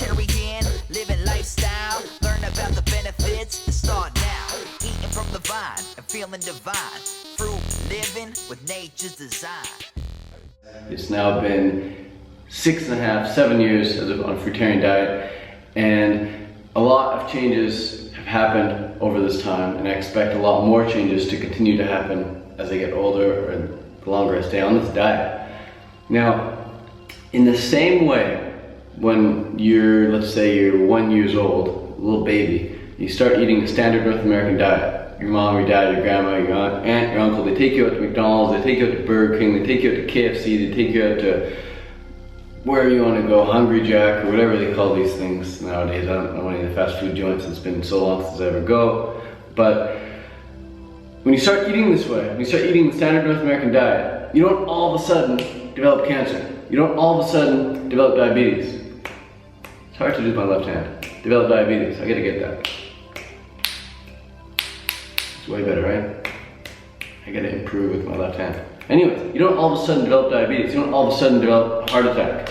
Fruitarian, living lifestyle. Learn about the benefits and start now. Eating from the vine and feeling divine. Fruit living with nature's design. It's now been 6.5, 7 years on a fruitarian diet, and a lot of changes have happened over this time, and I expect a lot more changes to continue to happen as I get older or the longer I stay on this diet. Now, in the same way, when you're, let's say you're 1 year old, a little baby, you start eating the standard North American diet. Your mom, your dad, your grandma, your aunt, your uncle, they take you out to McDonald's, they take you out to Burger King, they take you out to KFC, they take you out to wherever you want to go, Hungry Jack, or whatever they call these things nowadays. I don't know any of the fast food joints, it's been so long since I ever go. But when you start eating this way, when you start eating the standard North American diet, you don't all of a sudden develop cancer. You don't all of a sudden develop diabetes. It's hard to do with my left hand. Develop diabetes, I gotta get that. It's way better, right? I gotta improve with my left hand. Anyways, you don't all of a sudden develop diabetes. You don't all of a sudden develop a heart attack.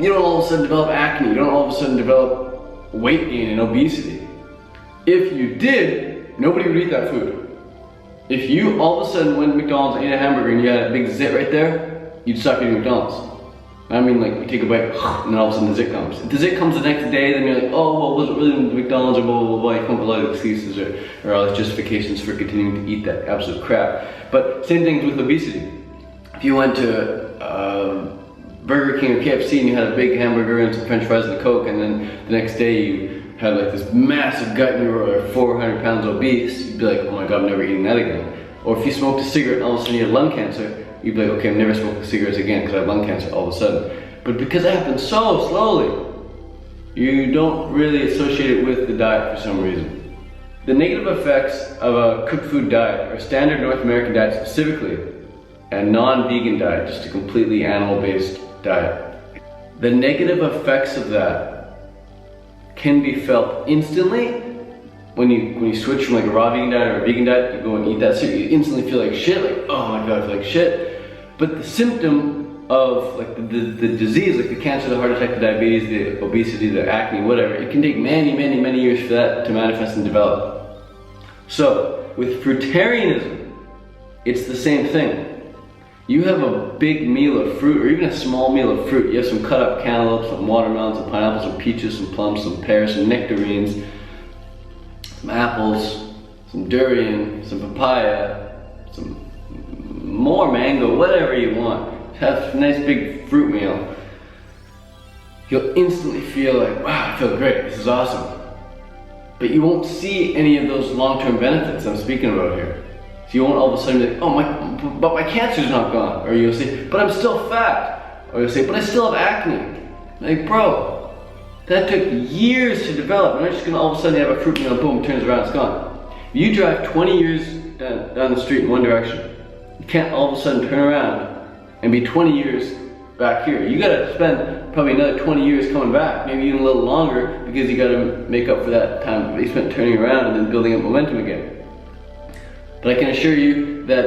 You don't all of a sudden develop acne. You don't all of a sudden develop weight gain and obesity. If you did, nobody would eat that food. If you all of a sudden went to McDonald's and ate a hamburger and you had a big zit right there, you'd stop eating McDonald's. I mean, like, you take a bite and then all of a sudden the zit comes. If the zit comes the next day, then you're like, oh, well, was it really McDonald's or blah, blah, blah. You come up with a lot of excuses or all these justifications for continuing to eat that absolute crap. But same thing with obesity. If you went to Burger King or KFC and you had a big hamburger and some French fries and a Coke, and then the next day you had like this massive gut and you were like 400 pounds obese, you'd be like, oh my God, I'm never eating that again. Or if you smoked a cigarette and all of a sudden you had lung cancer, you'd be like, okay, I'm never smoking cigarettes again because I have lung cancer all of a sudden. But because it happens so slowly, you don't really associate it with the diet for some reason. The negative effects of a cooked food diet, or standard North American diet specifically, and non-vegan diet, just a completely animal-based diet. The negative effects of that can be felt instantly when you switch from like a raw vegan diet or a vegan diet, you go and eat that, so you instantly feel like shit, like, oh my God, I feel like shit. But the symptom of like the disease, like the cancer, the heart attack, the diabetes, the obesity, the acne, whatever, it can take many, many, many years for that to manifest and develop. So, with fruitarianism, it's the same thing. You have a big meal of fruit, or even a small meal of fruit. You have some cut up cantaloupes, some watermelons, some pineapples, some peaches, some plums, some pears, some nectarines, some apples, some durian, some papaya, some more mango, whatever you want. Have a nice big fruit meal. You'll instantly feel like, wow, I feel great, this is awesome. But you won't see any of those long-term benefits I'm speaking about here. So you won't all of a sudden be like, oh, but my cancer's not gone. Or you'll say, but I'm still fat. Or you'll say, but I still have acne. Like, bro, that took years to develop. You're not just gonna all of a sudden have a fruit meal, boom, turns around, it's gone. If you drive 20 years down the street in one direction, you can't all of a sudden turn around and be 20 years back here. You gotta spend probably another 20 years coming back, maybe even a little longer, because you gotta make up for that time you spent turning around and then building up momentum again. But I can assure you that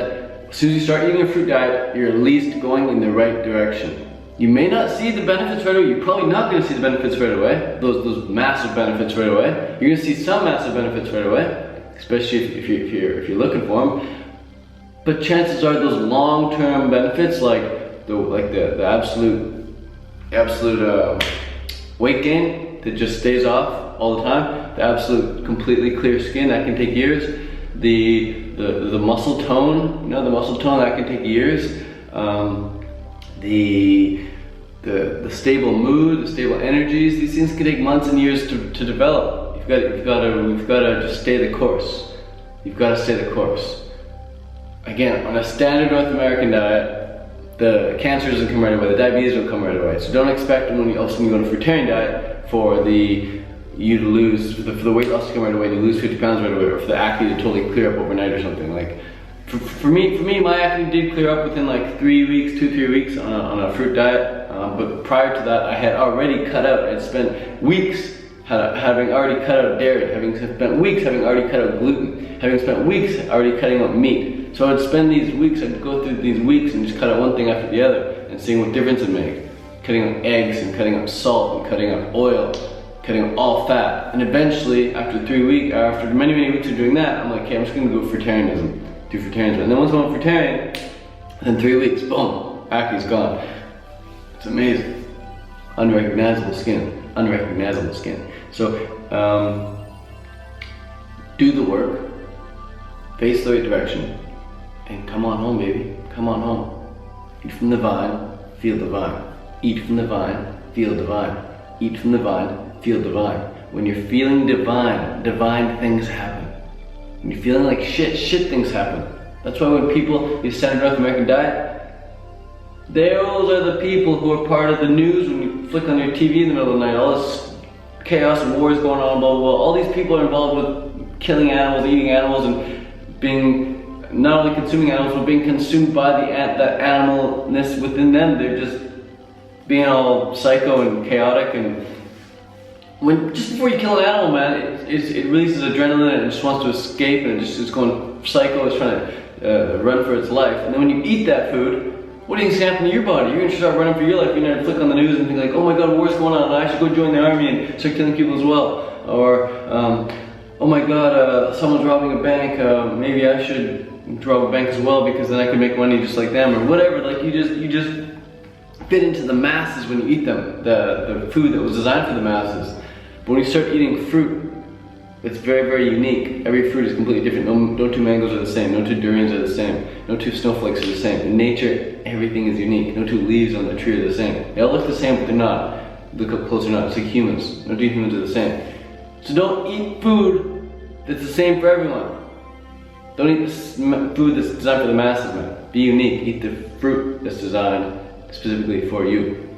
as soon as you start eating a fruit diet, you're at least going in the right direction. You may not see the benefits right away. You're probably not gonna see the benefits right away, those massive benefits right away. You're gonna see some massive benefits right away, especially if you're looking for them. But chances are those long-term benefits, like the absolute weight gain that just stays off all the time, the absolute completely clear skin, that can take years, the muscle tone, you know, the muscle tone, that can take years, the stable mood, the stable energies, these things can take months and years to develop. You've got to just stay the course. You've got to stay the course. Again, on a standard North American diet, the cancer doesn't come right away, the diabetes don't come right away. So don't expect when you all of a sudden you go on a fruitarian diet for the weight loss to come right away and you lose 50 pounds right away, or for the acne to totally clear up overnight or something. Like, for me, my acne did clear up within like 3 weeks, 2-3 weeks on a fruit diet. But prior to that, I had already cut out, I'd spent weeks having already cut out dairy, having spent weeks having already cut out gluten, having spent weeks already cutting out meat. So I would spend these weeks, I'd go through these weeks and just cut out one thing after the other and seeing what difference it made. cutting out eggs and cutting out salt and cutting out oil, cutting out all fat. And eventually, after many weeks of doing that, I'm like, okay, I'm just gonna go fruitarianism, do fruitarianism. And then once I went fruitarian, within 3 weeks, boom, acne's gone. It's amazing. Unrecognizable skin, unrecognizable skin. So, do the work, face the right direction, and come on home, baby, come on home. Eat from the vine, feel divine. Eat from the vine, feel divine. Eat from the vine, feel divine. When you're feeling divine, divine things happen. When you're feeling like shit, shit things happen. That's why when people, you standard North American diet, those are the people who are part of the news when you flick on your TV in the middle of the night. All this chaos and wars going on, blah, blah, blah. All these people are involved with killing animals, eating animals, and being not only consuming animals, but being consumed by that animalness within them. They're just being all psycho and chaotic. And just before you kill an animal, man, it releases adrenaline and it just wants to escape, and it's going psycho. It's trying to run for its life. And then when you eat that food, what do you think's happening to your body? You're going to start running for your life. You're going to flick on the news and think like, oh my god, war's going on, I should go join the army and start killing people as well. Or, oh my god, someone's robbing a bank, maybe I should rob a bank as well because then I can make money just like them, or whatever. Like you just fit into the masses when you eat them, the food that was designed for the masses. But when you start eating fruit, it's very, very unique. Every fruit is completely different. No two mangoes are the same. No two durians are the same. No two snowflakes are the same. In nature, everything is unique. No two leaves on the tree are the same. They all look the same, but they're not. Look up close or not. It's like humans. No two humans are the same. So don't eat food that's the same for everyone. Don't eat food that's designed for the masses, man. Be unique. Eat the fruit that's designed specifically for you.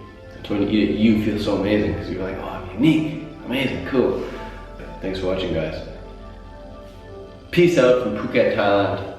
So when you eat it, you feel so amazing because you're like, oh, I'm unique. Amazing, cool. Thanks for watching, guys. Peace out from Phuket, Thailand.